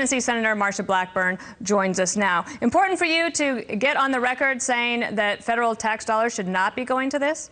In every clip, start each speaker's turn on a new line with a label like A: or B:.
A: Tennessee Senator Marsha Blackburn joins us now. Important for you to get on the record saying that federal tax dollars should not be going to this?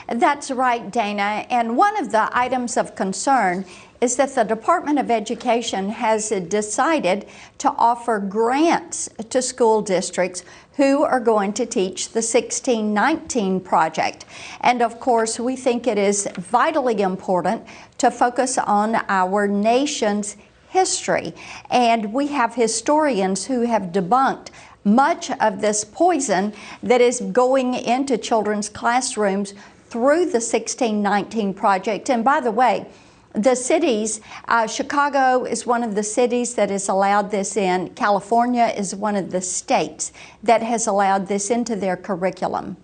B: That's right, Dana. And one of the items of concern is that the Department of Education has decided to offer grants to school districts who are going to teach the 1619 project. And of course, we think it is vitally important to focus on our nation's history. And we have historians who have debunked much of this poison that is going into children's classrooms through the 1619 project. And by the way, the cities, Chicago is one of the cities that has allowed this in. California is one of the states that has allowed this into their curriculum.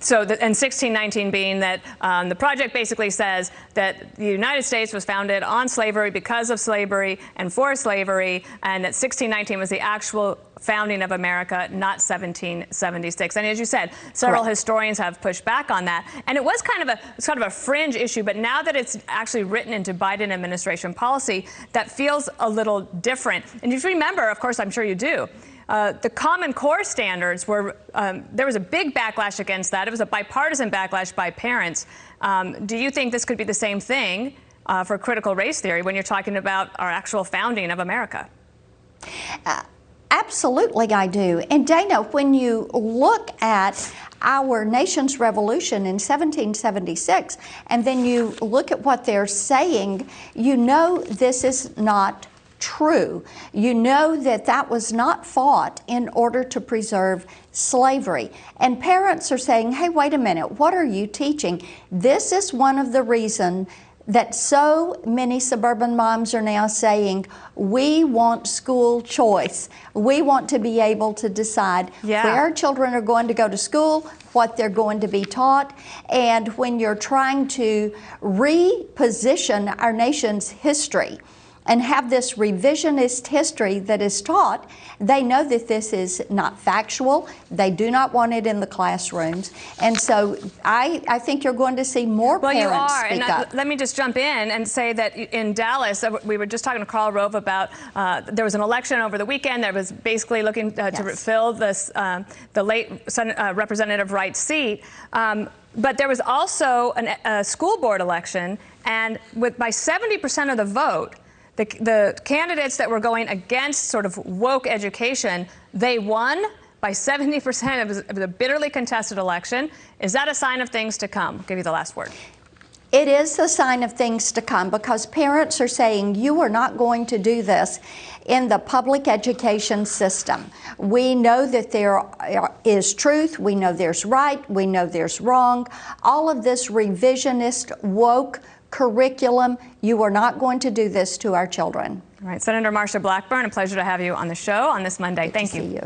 A: So, and 1619 being that the project basically says that the United States was founded on slavery because of slavery and for slavery, and that 1619 was the actual founding of America, not 1776. And as you said, several
B: Correct.
A: historians have pushed back on that. And it was kind of a fringe issue, but now that it's actually written into Biden administration policy, that feels a little different. And if you remember, of course, I'm sure you do, the Common Core standards were, there was a big backlash against that. It was a bipartisan backlash by parents. Do you think this could be the same thing for critical race theory when you're talking about our actual founding of America?
B: Absolutely, I do. And Dana, when you look at our nation's revolution in 1776, and then you look at what they're saying, you know this is not true. You know that that was not fought in order to preserve slavery. And parents are saying, hey, wait a minute, what are you teaching? This is one of the reasons that so many suburban moms are now saying, we want school choice. We want to be able to decide where our children are going to go to school, what they're going to be taught. And when you're trying to reposition our nation's history and have this revisionist history that is taught, they know that this is not factual. They do not want it in the classrooms. And so I think you're going to see more parents speak up.
A: Let me just jump in and say that in Dallas, we were just talking to Karl Rove about, there was an election over the weekend that was basically looking to fill this, the late Representative Wright's seat. But there was also a school board election, and by 70% of the vote, the candidates that were going against sort of woke education, they won by 70%. It was a bitterly contested election. Is that a sign of things to come? I'll give you the last word.
B: It is a sign of things to come, because parents are saying, you are not going to do this in the public education system. We know that there is truth. We know there's right. We know there's wrong. All of this revisionist, woke curriculum, you are not going to do this to our children.
A: All right, Senator Marsha Blackburn, a pleasure to have you on the show on this Monday. Thank you.